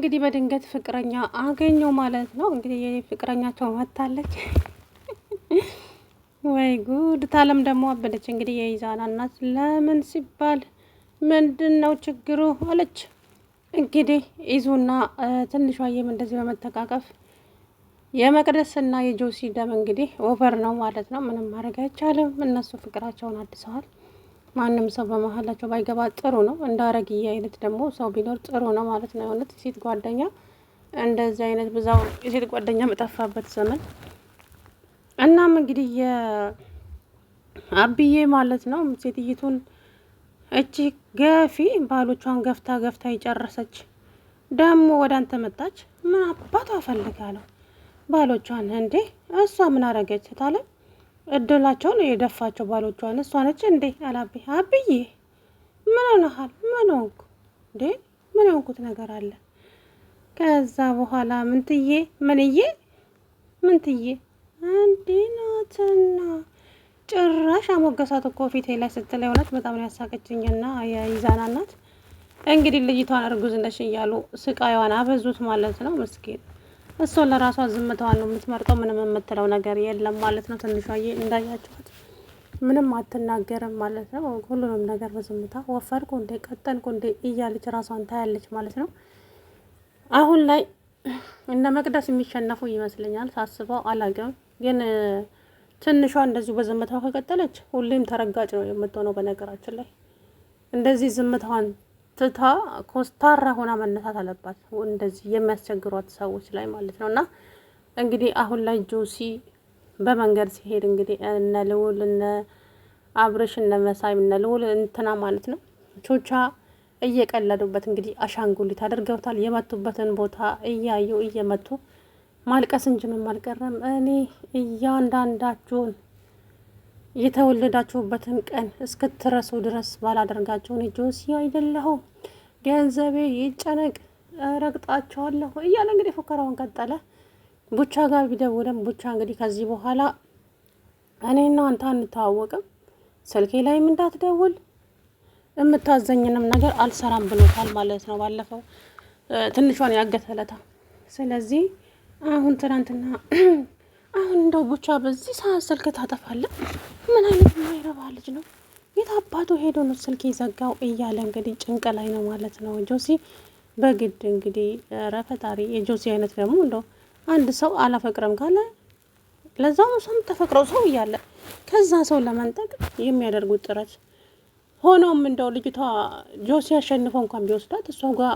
እንግዲህ በድንገት ፍቅረኛ አገኘው ማለት ነው። እንግዲህ የኔ ፍቅረኛቸው መታለች። ወይ ጉድ! ታለም ደግሞ አበደች። እንግዲህ የይዛና እናት ለምን ሲባል ምንድን ነው ችግሩ አለች። እንግዲህ ይዙና ትንሿዬም እንደዚህ በመተቃቀፍ የመቅደስና የጆሲ ደም እንግዲህ ኦቨር ነው ማለት ነው። ምንም ማድረግ አይቻልም። እነሱ ፍቅራቸውን አድሰዋል። ማንም ሰው በመሀላቸው ባይገባ ጥሩ ነው። እንደ አረግዬ አይነት ደግሞ ሰው ቢኖር ጥሩ ነው ማለት ነው። የሆነት የሴት ጓደኛ እንደዚህ አይነት ብዛው የሴት ጓደኛ መጠፋበት ዘመን። እናም እንግዲህ የአብዬ ማለት ነው ሴትይቱን እቺ ገፊ ባሎቿን ገፍታ ገፍታ የጨረሰች ደግሞ ወደ አንተ መጣች። ምን አባቷ ፈልጋ ነው ባሎቿን? እንዴ እሷ ምን አረገች ታለ? እድላቸውን የደፋቸው ባሎቿን እሷ ነች እንዴ? አላቤ አብዬ ምን ሆነሃል? ምን ሆንኩ እንዴ? ምን ሆንኩት ነገር አለ? ከዛ በኋላ ምንትዬ ምንትዬ እንዴ ናትና ጭራሽ አሞገሳት እኮ ፊቴ ላይ ስትል እውነት በጣም ነው ያሳቀችኝና የይዛና እናት እንግዲህ ልጅቷን እርጉዝ ነሽ እያሉ ስቃይዋን አበዙት ማለት ነው። ምስኪን እሷን ለራሷ ዝምታዋን ነው የምትመርጠው። ምንም የምትለው ነገር የለም ማለት ነው። ትንሿዬ እንዳያችኋት ምንም አትናገርም ማለት ነው። ሁሉንም ነገር በዝምታ ወፈርኩ እንዴ ቀጠንኩ እንዴ እያለች ራሷን ታያለች ማለት ነው። አሁን ላይ እነ መቅደስ የሚሸነፉ ይመስለኛል ሳስበው፣ አላውቅም ግን ትንሿ እንደዚሁ በዝምታዋ ከቀጠለች ሁሌም ተረጋጭ ነው የምትሆነው። በነገራችን ላይ እንደዚህ ዝምታዋን ትታ ኮስታራ ሆና መነሳት አለባት፣ እንደዚህ የሚያስቸግሯት ሰዎች ላይ ማለት ነው። እና እንግዲህ አሁን ላይ ጆሲ በመንገድ ሲሄድ እንግዲህ እነ ልውል እነ አብርሽ እነ መሳይ እነ ልውል እንትና ማለት ነው ቾቻ እየቀለዱበት እንግዲህ አሻንጉሊት አድርገውታል። የመቱበትን ቦታ እያዩ እየመቱ ማልቀስ እንጂ ምን አልቀረም። እኔ እያንዳንዳችሁን የተወለዳችሁበትን ቀን እስክትረሱ ድረስ ባላደርጋችሁ እኔ ጆሲ አይደለሁም፣ ገንዘቤ ይጨነቅ፣ ረግጣቸዋለሁ እያለ እንግዲህ ፉከራውን ቀጠለ። ቡቻ ጋር ቢደውልም ቡቻ እንግዲህ ከዚህ በኋላ እኔና አንተ አንተዋወቅም፣ ስልኬ ላይም እንዳትደውል፣ የምታዘኝንም ነገር አልሰራም ብሎታል ማለት ነው። ባለፈው ትንሿን ያገተለታ። ስለዚህ አሁን ትናንትና አሁን እንደው ቡቻ በዚህ ሰዓት ስልክ ታጠፋለህ? ምን አይነት የማይረባ ልጅ ነው? የት አባቱ ሄዶ ነው ስልክ የዘጋው? እያለ እንግዲህ ጭንቅ ላይ ነው ማለት ነው ጆሲ በግድ እንግዲህ ረፈጣሪ። የጆሲ አይነት ደግሞ እንደው አንድ ሰው አላፈቅረም ካለ ለዛው ሰው የምታፈቅረው ሰው እያለ ከዛ ሰው ለመንጠቅ የሚያደርጉት ጥረት። ሆኖም እንደው ልጅቷ ጆሲ አሸንፎ እንኳን ቢወስዳት እሷ ጋር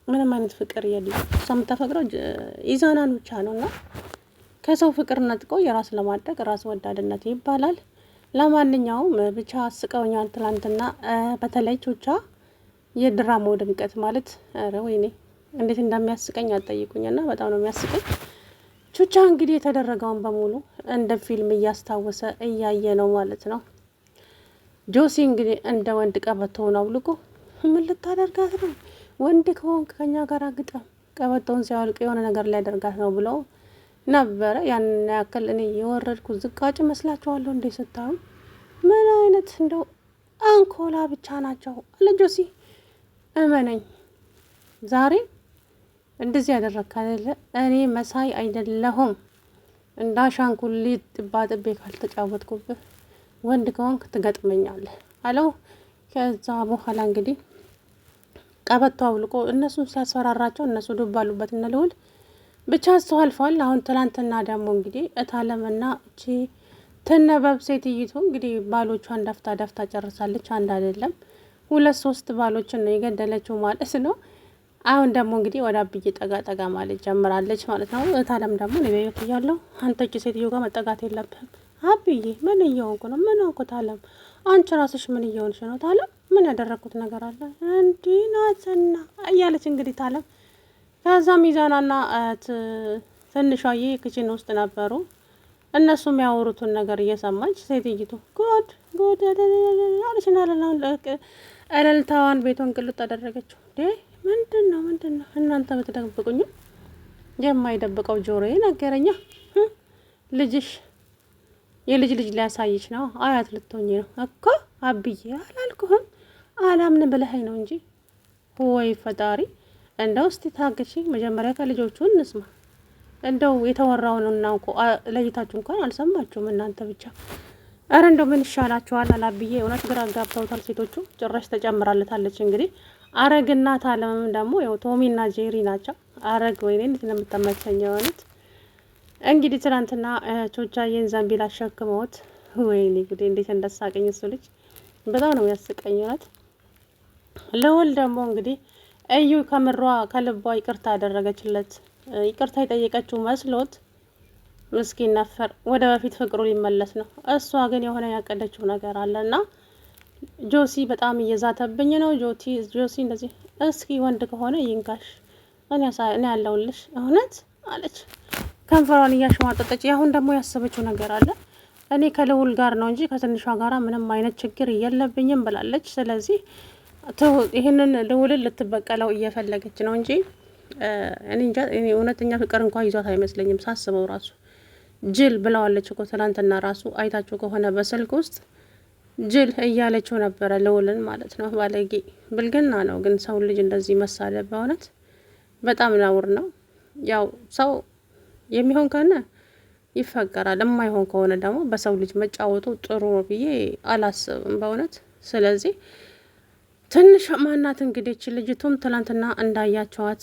ምንም አይነት ፍቅር የለም። እሷ የምታፈቅረው ኢዛናን ብቻ ነው። እና ከሰው ፍቅር ነጥቆ የራስ ለማድረግ ራስ ወዳድነት ይባላል። ለማንኛውም ብቻ አስቀውኛል ትላንትና። በተለይ ቹቻ የድራማው ድምቀት ማለት ኧረ ወይኔ እንዴት እንደሚያስቀኝ አትጠይቁኝና በጣም ነው የሚያስቀኝ። ቹቻ እንግዲህ የተደረገውን በሙሉ እንደ ፊልም እያስታወሰ እያየ ነው ማለት ነው። ጆሲ እንግዲህ እንደ ወንድ ቀበቶውን አውልቆ ምን ልታደርጋት ነው? ወንድ ከሆንክ ከኛ ጋር አግጠም፣ ቀበቶውን ሲያወልቅ የሆነ ነገር ሊያደርጋት ነው ብለው ነበረ። ያን ያክል እኔ የወረድኩ ዝቃጭ መስላችኋለሁ እንዴ ስታዩ? ምን አይነት እንደው አንኮላ ብቻ ናቸው አለ ጆሲ። እመነኝ ዛሬ እንደዚህ ያደረግክ አይደለ? እኔ መሳይ አይደለሁም። እንደ አሻንጉሊት ጥባጥቤ ካልተጫወትኩብህ ወንድ ከሆንክ ትገጥመኛለህ አለው። ከዛ በኋላ እንግዲህ ቀበቶ አውልቆ እነሱን ሲያስፈራራቸው እነሱ ዱብ አሉበት እነ ልውል ብቻ ሰው አልፏል። አሁን ትናንትና ደግሞ እንግዲህ እታለምና እቺ ትነበብ ሴትይቱ እንግዲህ ባሎቿን ደፍታ ጨርሳለች። አንድ አይደለም 2-3 ባሎችን ነው የገደለችው ማለት ነው። አሁን ደግሞ እንግዲህ ወደ አብዬ ጠጋ ማለት ጀምራለች ማለት ነው። እታለም ደግሞ ለቤት እያለሁ አንተ እቺ ሴትዮ ጋር መጠጋት የለብህም። አብዬ ምን እየሆንኩ ነው? ምን ሆንኩ? ታለም አንቺ ራስሽ ምን እየሆንሽ ነው? ታለም ምን ያደረኩት ነገር አለ? እንዲህ ናትና እያለች እንግዲህ ታለም ከዛ ሚዛናና ትንሿዬ ክችን ውስጥ ነበሩ። እነሱም ያወሩትን ነገር እየሰማች ሴትይቱ ጉድ አለችና እልልታዋን ቤቷን ቅልጥ አደረገችው። ምንድን ነው እናንተ ብትደብቁኝም የማይደብቀው ጆሮዬ ነገረኛ። ልጅሽ የልጅ ሊያሳይች ነው፣ አያት ልትሆኝ ነው እኮ አብዬ። አላልኩህም? አላምን ብለኸኝ ነው እንጂ ወይ ፈጣሪ። እንደው እስቲ ታግሺ፣ መጀመሪያ ከልጆቹ እንስማ። እንደው የተወራውን እናውቆ ለይታችሁ እንኳን አልሰማችሁም እናንተ ብቻ። አረ እንደው ምን ይሻላችኋል? አላብዬ እውነት ግራ ጋብተውታል ሴቶቹ። ጭራሽ ተጨምራለታለች እንግዲህ አረግና ታለምም ደግሞ ያው ቶሚና ጄሪ ናቸው። አረግ ወይኔ እንዴት ነው የምትመቸኝ የሆኑት እንግዲህ ትናንትና ቾቻዬን ዘንቢል አሸክመውት ወይኔ ጉዴ እንዴት እንደሳቀኝ እሱ ልጅ በጣም ነው ያስቀኝ እውነት። ልውል ደግሞ እንግዲህ እዩ ከምሯ ከልቧ ይቅርታ ያደረገችለት ይቅርታ የጠየቀችው መስሎት ምስኪን ነፈር ወደ በፊት ፍቅሩ ሊመለስ ነው። እሷ ግን የሆነ ያቀደችው ነገር አለና ጆሲ በጣም እየዛተብኝ ነው። ጆሲ እንደዚህ እስኪ ወንድ ከሆነ ይንካሽ እኔ ያለውልሽ እውነት አለች ከንፈሯን እያሽሟጠጠች። ያሁን ደግሞ ያሰበችው ነገር አለ። እኔ ከልውል ጋር ነው እንጂ ከትንሿ ጋራ ምንም አይነት ችግር የለብኝም ብላለች። ስለዚህ ይህንን ልውልን ልትበቀለው እየፈለገች ነው እንጂ እኔ እንጃ እውነተኛ ፍቅር እንኳን ይዟት አይመስለኝም ሳስበው ራሱ። ጅል ብለዋለች እኮ ትናንትና ራሱ አይታችሁ ከሆነ በስልክ ውስጥ ጅል እያለችው ነበረ ልውልን ማለት ነው። ባለጌ ብልግና ነው ግን ሰው ልጅ እንደዚህ መሳደብ በእውነት በጣም ነውር ነው። ያው ሰው የሚሆን ከሆነ ይፈቀራል፣ የማይሆን ከሆነ ደግሞ በሰው ልጅ መጫወቱ ጥሩ ነው ብዬ አላስብም በእውነት። ስለዚህ ትንሽ ማናት እንግዲህ ልጅቱም ትላንትና እንዳያቸዋት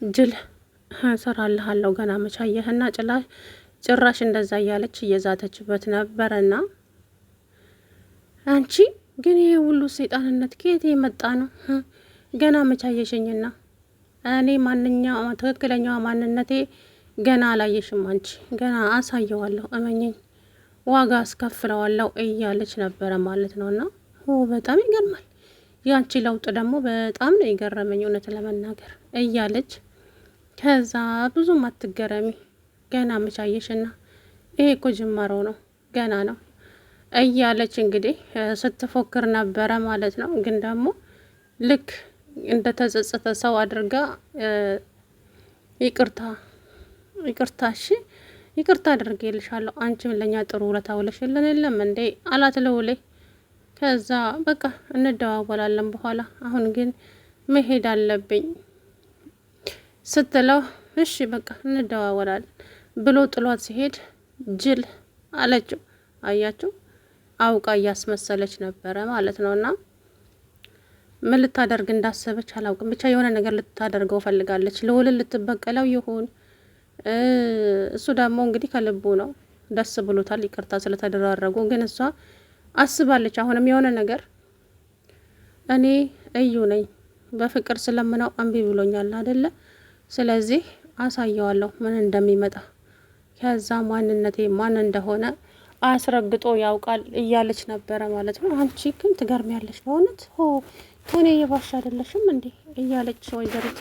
ጅል ሰራልሃለሁ ገና መቻየህና ጭራሽ እንደዛ እያለች እየዛተችበት ነበረና አንቺ ግን ይሄ ሁሉ ሰይጣንነት ከየት የመጣ ነው? ገና መቻየሽኝና እኔ ትክክለኛዋ ማንነቴ ገና አላየሽም። አንቺ ገና አሳየዋለሁ፣ እመኘኝ፣ ዋጋ አስከፍለዋለሁ እያለች ነበረ ማለት ነው። እና በጣም ይገርማል። ያንቺ ለውጥ ደግሞ በጣም ነው የገረመኝ እውነት ለመናገር እያለች ከዛ ብዙም አትገረሚ ገና መቻየሽና ይሄ እኮ ጅማሮ ነው ገና ነው እያለች እንግዲህ ስትፎክር ነበረ ማለት ነው። ግን ደግሞ ልክ እንደ ተጸጸተ ሰው አድርጋ ይቅርታሽ ይቅርታ አድርጌልሻለሁ አንቺም ለኛ ጥሩ ውለታ ውለሽልን የለም እንዴ አላት ልውሌ። ከዛ በቃ እንደዋወላለን በኋላ አሁን ግን መሄድ አለብኝ ስትለው እሺ በቃ እንደዋወላለን ብሎ ጥሏት ሲሄድ ጅል አለችው። አያችሁ አውቃ እያስመሰለች ነበረ ማለት ነውና ምን ልታደርግ እንዳሰበች አላውቅም። ብቻ የሆነ ነገር ልታደርገው ፈልጋለች። ልውልን ልትበቀለው ይሁን እሱ ደግሞ እንግዲህ ከልቡ ነው፣ ደስ ብሎታል ይቅርታ ስለተደራረጉ። ግን እሷ አስባለች አሁንም የሆነ ነገር እኔ እዩ ነኝ በፍቅር ስለምነው እምቢ ብሎኛል አይደለ? ስለዚህ አሳየዋለሁ ምን እንደሚመጣ፣ ከዛ ማንነቴ ማን እንደሆነ አስረግጦ ያውቃል እያለች ነበረ ማለት ነው። አንቺ ግን ትገርሚያለሽ በእውነት ቶኔ የባሽ አይደለሽም እንዴ እያለች ወይዘሪት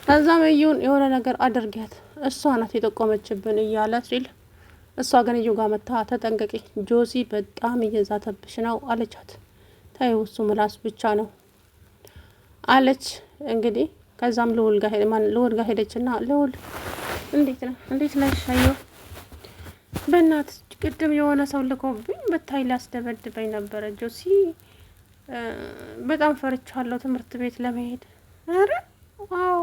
ከዛም እዩን የሆነ ነገር አድርጊያት እሷ ናት የጠቆመችብን እያለ ሲል እሷ ግን እዩ ጋር መታ ተጠንቀቂ ጆሲ በጣም እየዛተብሽ ነው አለቻት። ታየው እሱ ምላስ ብቻ ነው አለች እንግዲህ። ከዛም ልውል ጋር ሄደችና ልውል እንዴት ነሽ? አዩ በእናት ቅድም የሆነ ሰው ልኮብኝ በታይ ሊያስደበድበኝ ነበረ ጆሲ፣ በጣም ፈርቻለሁ ትምህርት ቤት ለመሄድ። አረ ዋው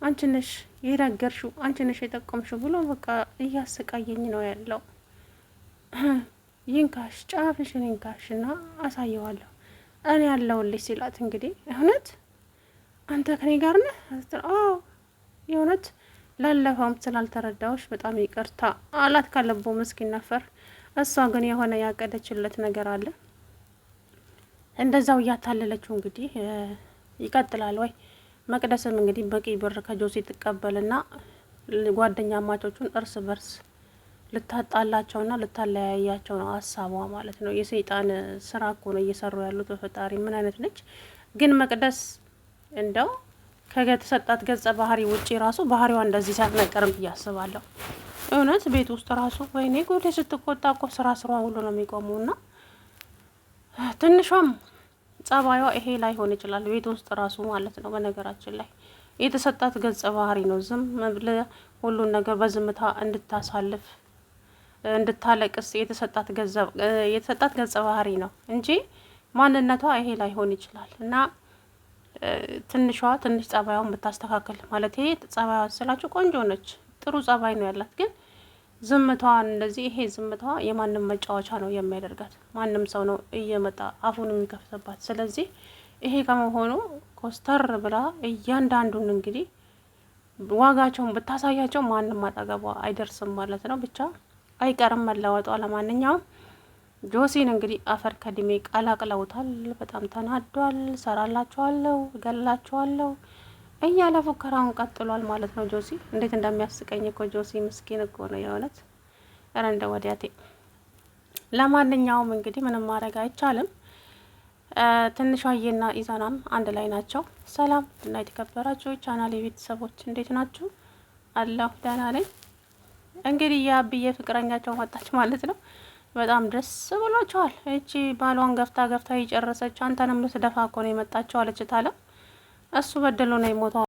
አንቺ ነሽ የነገርሽው አንቺ ነሽ የጠቆምሽው ብሎ በቃ እያሰቃየኝ ነው ያለው። ይንካሽ ጫፍሽን ይንካሽና አሳየዋለሁ እኔ ያለውልሽ ሲላት እንግዲህ እውነት አንተ ከኔ ጋር ነህ? አዎ የእውነት ላለፈውም ስላልተረዳዎች በጣም ይቅርታ አላት ካለቦ ምስኪን ነፈር። እሷ ግን የሆነ ያቀደችለት ነገር አለ። እንደዛው እያታለለችው እንግዲህ ይቀጥላል ወይ መቅደስም እንግዲህ በቂ ብር ከጆሲ ትቀበልና ጓደኛ ማቾቹን እርስ በርስ ልታጣላቸውና ልታለያያቸው ነው ሀሳቧ ማለት ነው። የሰይጣን ስራ እኮ ነው እየሰሩ ያሉት። በፈጣሪ ምን አይነት ነች ግን መቅደስ። እንደው ከተሰጣት ገጸ ባህሪ ውጪ ራሱ ባህሪዋ እንደዚህ ሳትነቀርም ብዬ አስባለሁ። እውነት ቤት ውስጥ ራሱ ወይኔ ጎዴ ስትቆጣ እኮ ስራ ሁሉ ነው የሚቆሙና ትንሿም ጸባዩዋ ይሄ ላይሆን ይችላል ቤት ውስጥ ራሱ ማለት ነው። በነገራችን ላይ የተሰጣት ገጸ ባህሪ ነው። ዝም ብለህ ሁሉን ነገር በዝምታ እንድታሳልፍ እንድታለቅስ የተሰጣት ገጸ ባህሪ ነው እንጂ ማንነቷ ይሄ ላይሆን ይችላል እና ትንሽ ጸባዩን ብታስተካከል ማለት ይሄ ጸባዩ ስላችሁ ቆንጆ ነች፣ ጥሩ ጸባይ ነው ያላት። ግን ዝምታዋን እንደዚህ ይሄ ዝምታዋ የማንም መጫወቻ ነው የሚያደርጋት። ማንም ሰው ነው እየመጣ አፉን የሚከፍትባት። ስለዚህ ይሄ ከመሆኑ ኮስተር ብላ እያንዳንዱን እንግዲህ ዋጋቸውን ብታሳያቸው ማንም አጠገቧ አይደርስም ማለት ነው። ብቻ አይቀርም መለወጧ። ለማንኛውም ጆሲን እንግዲህ አፈር ከድሜ ቀላቅለውታል። በጣም ተናዷል። ሰራላችኋለሁ፣ እገላችኋለሁ እያለ ፉከራውን ቀጥሏል ማለት ነው። ጆሲ እንዴት እንደሚያስቀኝ እኮ ጆሲ ምስኪን እኮ ነው የእውነት። ኧረ እንደ ወዲያቴ። ለማንኛውም እንግዲህ ምንም ማድረግ አይቻልም። ትንሿዬና ኢዛናም አንድ ላይ ናቸው። ሰላም እና የተከበራችሁ ቻናል የቤተሰቦች እንዴት ናችሁ? አለሁ ደህና ነኝ። እንግዲህ የአብዬ ፍቅረኛቸው መጣች ማለት ነው። በጣም ደስ ብሏቸዋል። እቺ ባሏን ገፍታ የጨረሰች አንተንም ልትደፋ እኮ ነው የመጣቸው አለች ታለም። እሱ በድሎ ነው የሞተው።